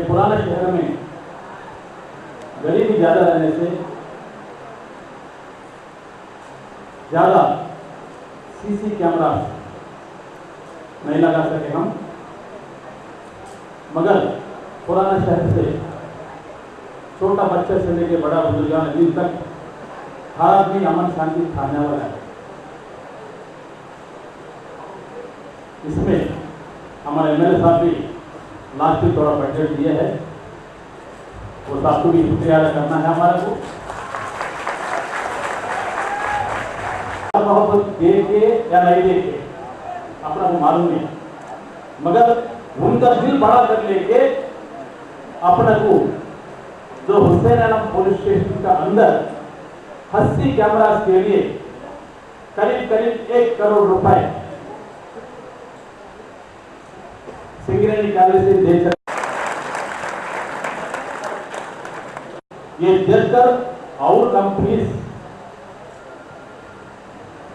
पुराना शहर में गरीबी ज़्यादा रहने से ज़्यादा सीसी कैमरा नहीं लगा सके हम, मगर पुराना शहर से छोटा बच्चे से लेकर बड़ा बुजुर्गान दिन तक हर आदमी अमन शांति खाने वाला है। इसमें हमारे एमएलए साहब भी लास्ट में थोड़ा बजट दिए है, वो साहब को भी शुक्रिया अदा करना है हमारे को। मोहब्बत दे के या नहीं दे के अपना को मालूम नहीं, मगर उनका दिल बड़ा कर लेके अपने को जो हुसैन आलम पुलिस स्टेशन का अंदर 80 कैमरा के लिए करीब करीब 1 करोड़ रुपए सिंगरेली कॉलेज से दे सकते। ये देखकर और कंपनीज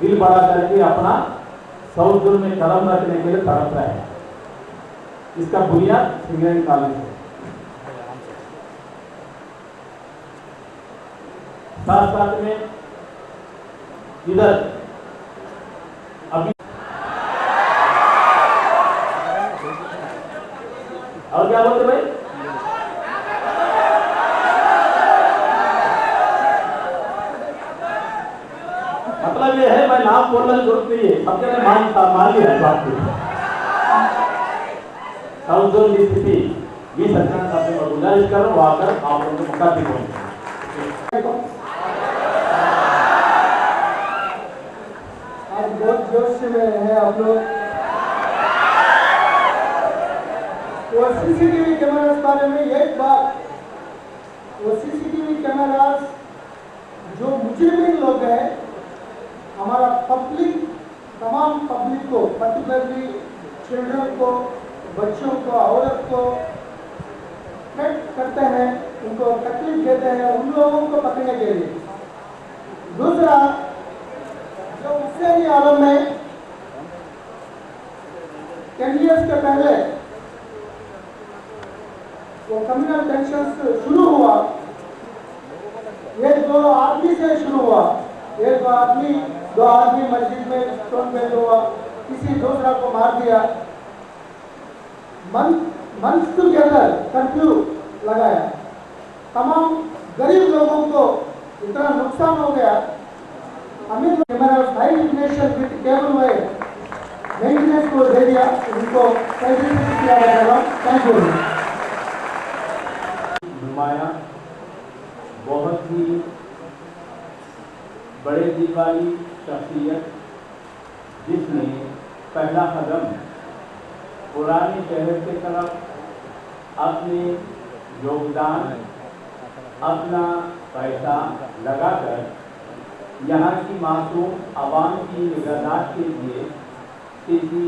दिल बड़ा करके अपना सौजन में कदम रखने के लिए तड़प रहे हैं। इसका बुनियाद सिंगरेली कॉलेज है। साथ साथ में इधर अभी और क्या बोलते भाई, मतलब ये है, मैं नाम बोलने की जरूरत नहीं है, सबके ने मान लिया है बात को। साउथ जोन की स्थिति भी सरकार साहब से गुजारिश कर रहा हूँ, आकर आप लोगों को मौका दिखाएंगे। आज बहुत जोश में है आप लोग। वो सीसीटीवी कैमरास बारे में एक बात, वो सीसीटीवी कैमरास जो मुजरिम लोग हैं, हमारा पब्लिक, तमाम पब्लिक को, पर्टिकुलरली चिल्ड्रन को, बच्चों को, औरत को थ्रेट करते हैं, उनको तकलीफ देते हैं, उन लोगों को पकड़ने के लिए। दूसरा, जो हुसैन आलम में 10 इयर्स के पहले वो कम्युनल टेंशन शुरू हुआ, ये 2 आदमी से शुरू हुआ। एक दो आदमी मस्जिद में स्टोन बेंड हुआ, किसी दूसरा को मार दिया। मंथ टुगेदर कर्फ्यू लगाया, तमाम गरीब लोगों को इतना नुकसान हो गया। हमें हमारा हाई डिफिनेशन विद केबल वे मेंटेनेंस को दे दिया, उनको कैसे किया जाएगा। Thank you. नुमाया बहुत ही बड़े दिल वाली शख्सियत, जिसने पहला कदम पुराने शहर की तरफ अपने योगदान, अपना पैसा लगाकर यहाँ की मासूम आवाम की निगरानी के लिए सीसी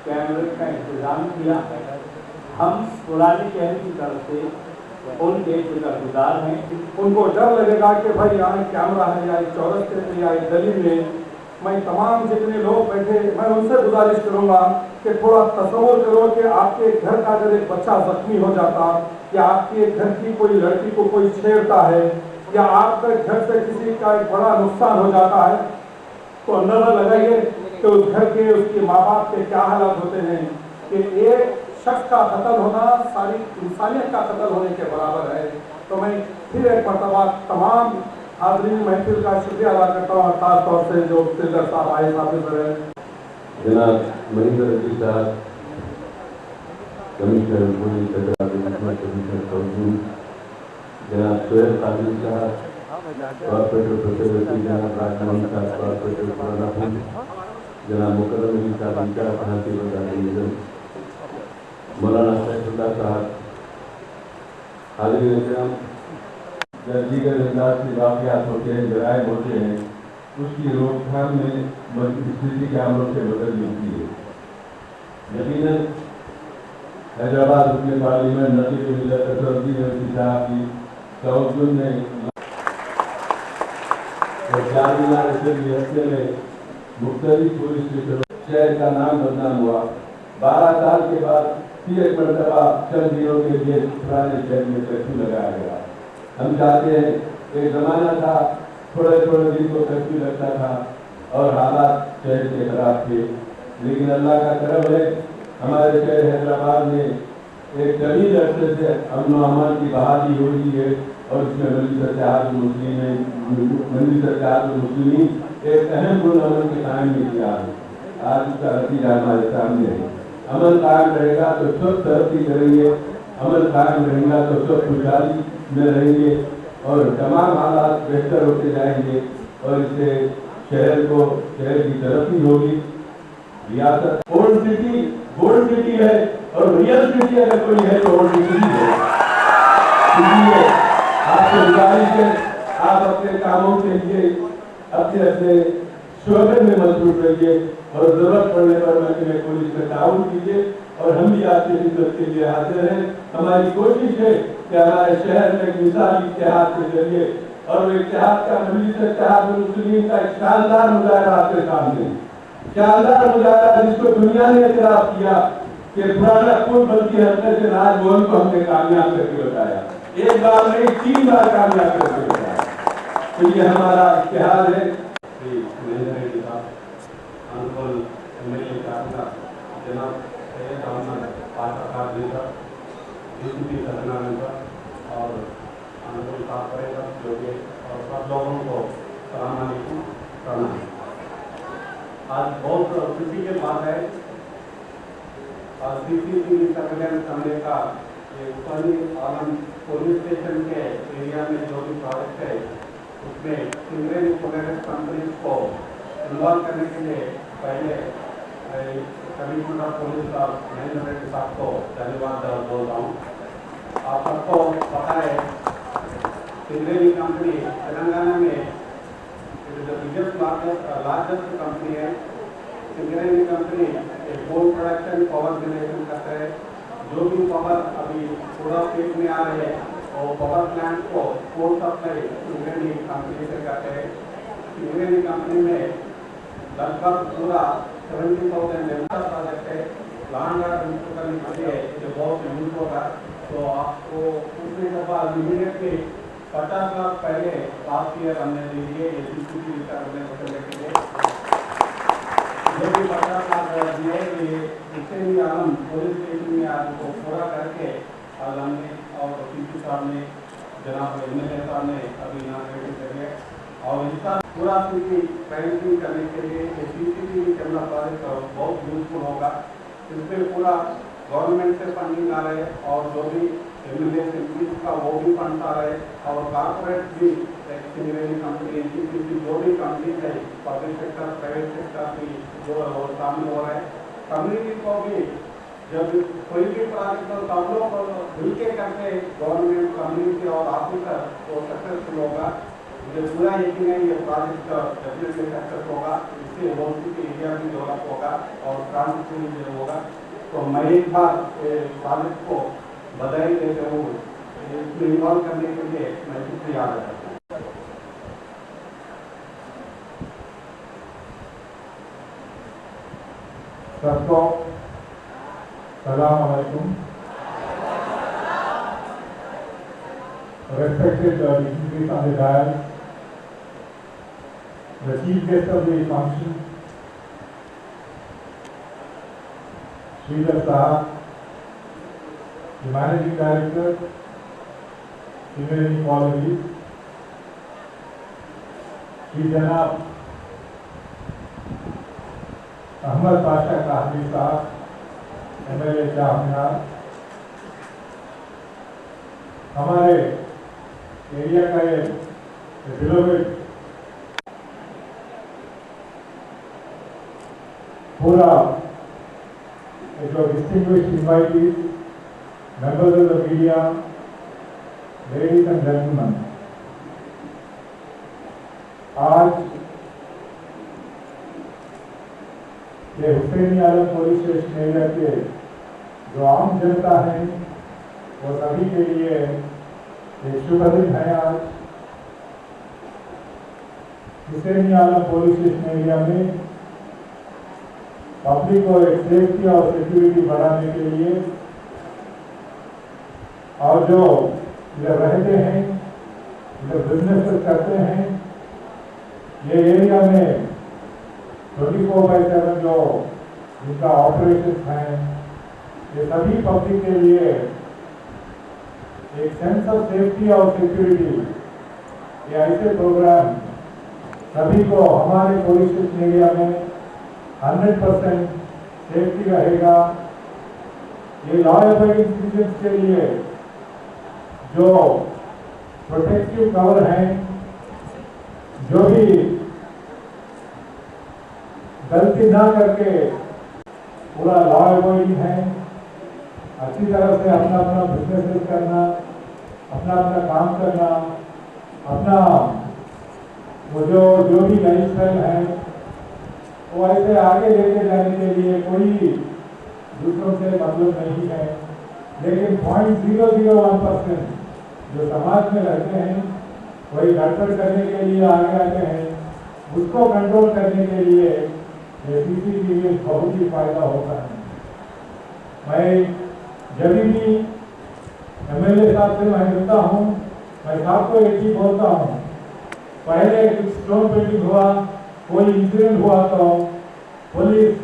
कैमरे का इंतजाम किया। हम पुराने शहर की तरफ से उनके शुक्रगुजार हैं। उनको डर लगेगा कि भाई यहाँ कैमरा है या चौरस्ते में या गली में, मैं तमाम जितने लोग बैठे, मैं उनसे गुजारिश करूँगा कि थोड़ा तस्वीर करो कि आपके घर का अगर एक बच्चा जख्मी हो जाता, या आपके घर की कोई लड़की को कोई छेड़ता है, या आपके घर से किसी का एक बड़ा नुकसान हो जाता है, तो अंदाजा लगाइए कि उस घर के, उसके माँ बाप के क्या हालात होते हैं। कि एक शख्स का कत्ल होना सारी इंसानियत का कत्ल होने के बराबर है। तो मैं फिर एक मरतबा तमाम हाज़रीन महफिल का शुक्रिया अदा करता हूँ, खास तौर से जो सिल्डर साहब आए हाफिज़ हैं, जनाब महेंद्र जी साहब, कमिश्नर पुलिस, कमिश्नर काउंसिल, जनाब सोहेल कादिर साहब, कॉर्पोरेटर प्रोफेसर जनाब राजमोहन साहब, कॉर्पोरेटर पुराना पुल, जनाब मुकर्रम अली साहब, इंचार्ज तहसील निज़ाम, मौलाना सैफुल्लाह साहब, हाज़रीन इकराम, जब दीगर इजलास के वाक़यात होते हैं, जराइम होते हैं, उसकी रोकथाम में स्थिति कैमरों से बदल मिलती है। यकीनन हैदराबाद हुक्म पार्लियामेंट नसीब मिल्लत असरदी साहब की तवज्जो ने और 4 हफ्ते में मुख्तलिफ पुलिस स्टेशनों शहर का नाम बदनाम हुआ। 12 साल के बाद फिर एक मरतबा चंद दिनों के लिए पुराने शहर में कर्फ्यू लगाया गया। हम चाहते हैं, एक जमाना था थोड़े थोड़े दिन को कर्फ्यू लगता था और हालात शहर के खराब थे, लेकिन अल्लाह का करम है, हमारे शहर हैदराबाद में एक तवील अरसे से अमन अमान की बहाली हो रही है और इसमें मुस्लिम एक अहम गुण के कायम में किया है। आज उसका नतीजा हमारे सामने है। अमन कायम रहेगा तो सब तरक्की करेंगे, अमन कायम रहेगा तो सब खुशहाली में रहेंगे और तमाम हालात बेहतर होते जाएंगे और इससे शहर की तरक्की होगी। रियासत गोल्ड सिटी है और रियल सिटी अगर कोई है तो ओल्ड सिटी है। इसलिए आपसे गुजारिश है, आप अपने कामों के लिए अपने शोधन में मसरूफ रहिए और जरूरत पड़ने पर महकमे पुलिस में ताउन कीजिए और हम भी आपकी खिदमत के लिए हाजिर हैं। हमारी कोशिश है कि हमारे शहर में एक मिसाली इत्तेहाद के जरिए और इत्तेहाद का मजलिस इत्तेहाद मुस्लिमीन का एक शानदार मुजाहरा आपके सामने, शानदार मुजाहरा जिसको दुनिया ने इतराफ किया कि पुराना पुल बल्कि हल्के से राजभवन को हमने कामयाब करके बताया, एक बार नहीं 3 बार कामयाब करके बताया। तो ये हमारा इत्तेहाद है। जनाब सैयद अहमद पाशाखार जी का डीसीपी सदनानंदा और अनबुल करेगा जो कि और सब लोगों को सलाम अलैकुम प्रणाम। आज बहुत खुशी की बात है, सीसीटीवी सर्वेलेंस करने का ये उपरी आलम पुलिस स्टेशन के एरिया में जो भी प्रोजेक्ट है उसमें सिंगरेज प्रोडक्ट कंपनीज को इन्वॉल्व करने के लिए पहले कमिश्नर ऑफ पुलिस का महेंद्र रेड्डी साहब को धन्यवाद बोल रहा हूँ। आप सबको पता है सिंगरेज कंपनी तेलंगाना में बिगेस्ट लार्जेस्ट कंपनी है। सिंगरेज company coal production power generation करता है। जो भी पावर अभी पूरा स्टेट में आ रहे हैं और पावर प्लांट को कोल सप्लाई सिंगरेज कंपनी से करते हैं। सिंगरेज कंपनी में लगभग पूरा 70,000 मेगा प्रोजेक्ट है। लैंड ऑर्डर करने के लिए जो बहुत यूज होगा, तो आपको पूछने के बाद इमीडिएटली 50 लाख पहले लास्ट ईयर हमने दिए सीसीटीवी करने के लिए जो भी 50 लाख दिए इससे भी हम पुलिस स्टेशन में आज को पूरा करके आज हमने और सीपी साहब ने जनाब एमएलए साहब ने अभी इनाग्रेट करिए और इसका पूरा सिटी ट्रेनिंग करने के लिए सीसीटीवी कैमरा प्रोजेक्ट बहुत यूजफुल होगा। इसमें पूरा गवर्नमेंट से फंडिंग आ रहे और जो भी एमएलए एमपी का वो भी फंड आ रहे और कॉर्पोरेट भी सिंगरेज कंपनी एनटीपीसी जो भी कंपनी है पब्लिक सेक्टर प्राइवेट सेक्टर भी जो सामने हो रहा है। कम्युनिटी को भी जब कोई भी प्रोजेक्ट तो सब लोग मिल के करके गवर्नमेंट कम्युनिटी और ऑफिसर वो सक्सेसफुल होगा। मुझे पूरा यकीन है ये प्रोजेक्ट डेफिनेटली सक्सेस होगा। इससे होल सिटी एरिया भी डेवलप होगा और ट्रांसपोर्ट भी होगा। तो मैं एक बार प्रोजेक्ट को बधाई देते हुए इसमें इन्वॉल्व करने के लिए मैं शुक्रिया अदा करता हूँ। सबको सलाम अलैकुम। Respected dignitaries on the dais, the chief guest of the function, Sridhar Sahab, the managing director, Singareni Colleges, Shri Janab Ahmad Pasha Kahvi Sahab, MLA Jamnagar, हमारे एरिया का ये बिलोवेड पूरा जो distinguished invitees, members of the media, ladies and gentleman, आज ये हुसैनी आलम police station area के जो आम जनता है वो सभी के लिए एक शुभ दिन है। आज हुसैनी आलम पुलिस स्टेशन एरिया में पब्लिक को एक सेफ्टी और सिक्योरिटी बढ़ाने के लिए और जो इधर रहते हैं, इधर बिजनेस करते हैं, ये एरिया में 24/7 जो जिनका ऑपरेशन है, ये सभी पब्लिक के लिए एक सेंस ऑफ सेफ्टी और सिक्योरिटी, ये ऐसे प्रोग्राम सभी को हमारे पुलिस स्टेशन एरिया में 100% सेफ्टी रहेगा। ये लॉ अबाइडिंग सिटीजन्स के लिए जो प्रोटेक्टिव कवर है, जो भी गलती ना करके पूरा लॉ अबाइडिंग है, अच्छी तरह से अपना अपना बिजनेस करना, अपना अपना काम करना, अपना वो जो भी लाइफस्टाइल है वो ऐसे आगे लेके जाने के लिए कोई दूसरों से मतलब नहीं है। लेकिन 0.001% जो समाज में रहते हैं, वही गड़बड़ करने के लिए आगे आते हैं, उसको कंट्रोल करने के लिए ये CCTV बहुत ही फायदा होता है। मैं जब भी MLA साहब से मैं मिलता हूँ, मैं साहब को एक ही बोलता हूँ, पहले स्टोन बिल्डिंग हुआ, कोई इंसिडेंट हुआ तो पुलिस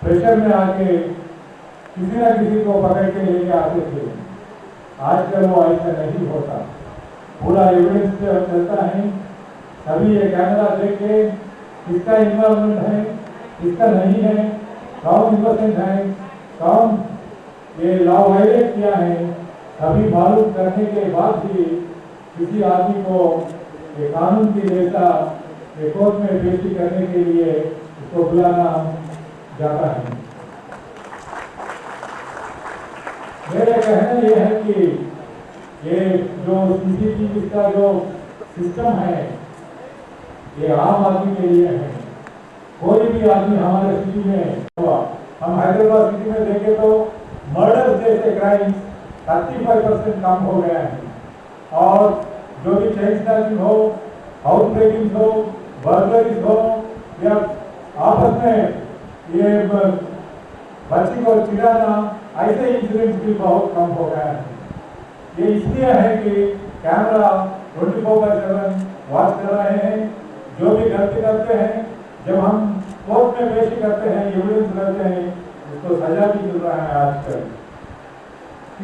प्रेशर में आके किसी न किसी को पकड़ के लेके आते थे। आजकल वो ऐसा नहीं होता, पूरा एविडेंस पे चलता है। सभी ये कैमरा देख के किसका इन्वॉल्वमेंट है, किसका नहीं है, कौन इनोसेंट है, कौन ये लॉ वायलेट किया है, सभी मालूम करने के बाद भी किसी आदमी को ये कानून की जैसा कोर्ट में पेशी करने के लिए उसको बुलाना जाता है। मेरा कहना यह है कि ये जो CCTV का जो सिस्टम है, ये आम आदमी के लिए है। कोई भी आदमी हमारे सिटी में हुआ, हम हैदराबाद सिटी में देखें तो मर्डर जैसे क्राइम 35% कम हो गया है। और जो भी चेन स्नैचिंग हो, हाउस ब्रेकिंग हो, बर्गलरीज हो, या आपस में ये बच्ची को चिढ़ाना, ऐसे इंसिडेंट्स भी बहुत कम हो गया है। ये इसलिए है कि कैमरा 24/7 वॉच कर रहे हैं। जो भी गलती करते हैं, जब हम कोर्ट में पेशी करते हैं, एविडेंस करते हैं, उसको सजा भी मिल रहा है आजकल।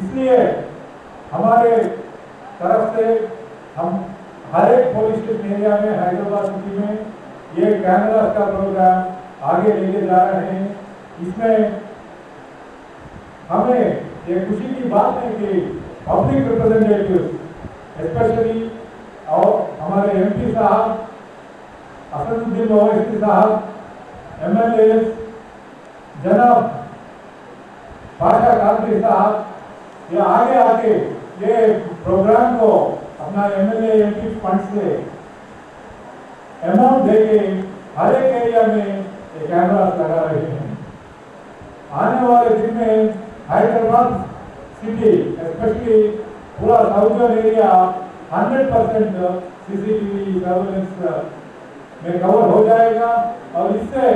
इसलिए हमारे तरफ से हम हर एक पुलिस स्टेशन एरिया में हैदराबाद सिटी में ये कैमरा का प्रोग्राम आगे लेके जा रहे हैं। इसमें हमें ये खुशी की बात है कि पब्लिक रिप्रेजेंटेटिव स्पेशली और हमारे MP साहब, असदुद्दीन ओवैसी साहब, MLAs जनाब बादशाह कादरी साहब, ये आगे आके ये प्रोग्राम को अपना MLA MP फंड से अमाउंट देके हर एक एरिया में ये कैमरा लगा रहे हैं। आने वाले दिन में हैदराबाद सिटी स्पेशली पूरा साउथर्न एरिया 100% CCTV सर्वेलेंस में कवर हो जाएगा और इससे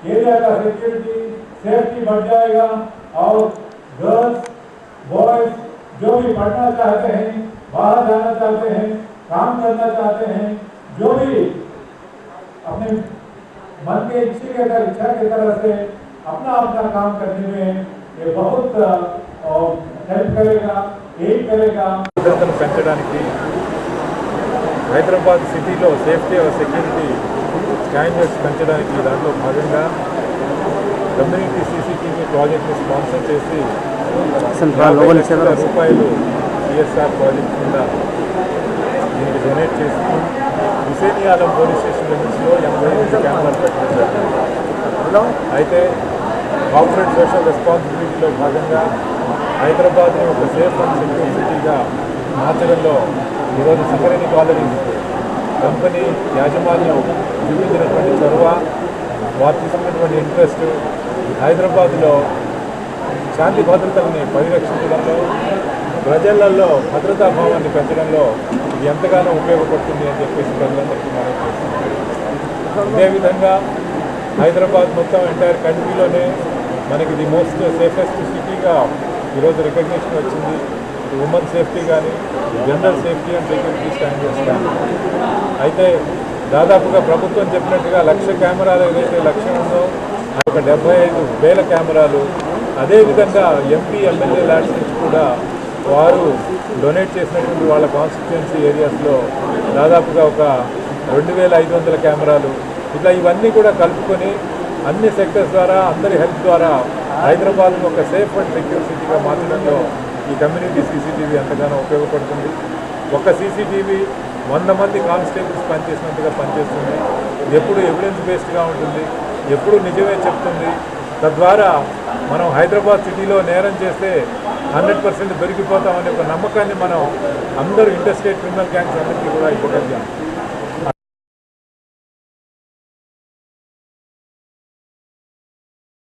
एरिया का सिक्योरिटी सेफ्टी बढ़ जाएगा। और गर्ल्स बॉयज जो भी पढ़ना चाहते हैं, बाहर जाना चाहते हैं, काम करना चाहते हैं, जो भी अपने मन के इच्छा की तरह से अपना अपना काम करने में ये बहुत हेल्प करेगा, एड करेगा। పెంచడానికి హైదరాబాద్ సిటీలో సేఫ్టీ और సెక్యూరిటీ స్టాండర్డ్స్ పెంచడానికి దాంట్లో భాగంగా కమ్యూనిటీ CCTV ప్రాజెక్ట్ని స్పాన్సర్ చేసి రూపాయలు CSR ప్రాజెక్ట్ కింద దీనికి డొనేట్ చేసి హుసేనియాలం పోలీస్ స్టేషన్ లిమిట్స్లో 82 కెమెరాలు పెట్టడం జరిగింది. అయితే కార్పొరేట్ సోషల్ రెస్పాన్సిబిలిటీలో భాగంగా హైదరాబాద్ని ఒక సేఫ్ అండ్ సెక్యూర్ సిటీగా మార్చడంలో ఈరోజు సింగరేణి కాలనీ కంపెనీ యాజమాన్యం చూపించినటువంటి చొరవ, వారు తీసుకున్నటువంటి ఇంట్రెస్ట్ హైదరాబాద్లో శాంతి భద్రతల్ని పరిరక్షించడంలో, ప్రజలలో భద్రతా భావాన్ని పెంచడంలో ఇది ఎంతగానో ఉపయోగపడుతుంది అని చెప్పేసి ప్రజలందరికీ మనం చేస్తున్నాం. ఇదేవిధంగా హైదరాబాద్ మొత్తం ఎంటైర్ కంట్రీలోనే మనకి ది మోస్ట్ సేఫెస్ట్ సిటీగా ఈరోజు రికగ్నిషన్ వచ్చింది. ఉమెన్ సేఫ్టీ కానీ, general safety and security standards కానీ. అయితే దాదాపుగా ప్రభుత్వం చెప్పినట్టుగా 1,00,000 కెమెరాలు ఏదైతే లక్ష్యం ఉందో ఒక 75,000 కెమెరాలు, అదేవిధంగా ఎంపీ ఎమ్మెల్యే ల్యాడ్స్ నుంచి కూడా వారు డొనేట్ చేసినటువంటి వాళ్ళ కాన్స్టిట్యుయెన్సీ ఏరియాస్లో దాదాపుగా ఒక 2,500 కెమెరాలు, ఇట్లా ఇవన్నీ కూడా కలుపుకొని అన్ని సెక్టర్స్ ద్వారా అందరి హెల్ప్ ద్వారా హైదరాబాద్ను ఒక సేఫ్ అండ్ సెక్యూర్ సిటీగా మార్చడంలో ఈ కమ్యూనిటీ సీసీటీవీ ఎంతగానో ఉపయోగపడుతుంది. ఒక సీసీటీవీ 100 మంది కానిస్టేబుల్స్ పనిచేసినట్టుగా పనిచేస్తుంది. ఇది ఎప్పుడు ఎవిడెన్స్ బేస్డ్గా ఉంటుంది, ఎప్పుడు నిజమే చెప్తుంది. తద్వారా మనం హైదరాబాద్ సిటీలో నేరం చేస్తే 100% దొరికిపోతామనే ఒక నమ్మకాన్ని మనం అందరూ ఇంటర్స్టేట్ క్రిమినల్ గ్యాంగ్స్ అందరికీ కూడా ఇవ్వగలిగాం.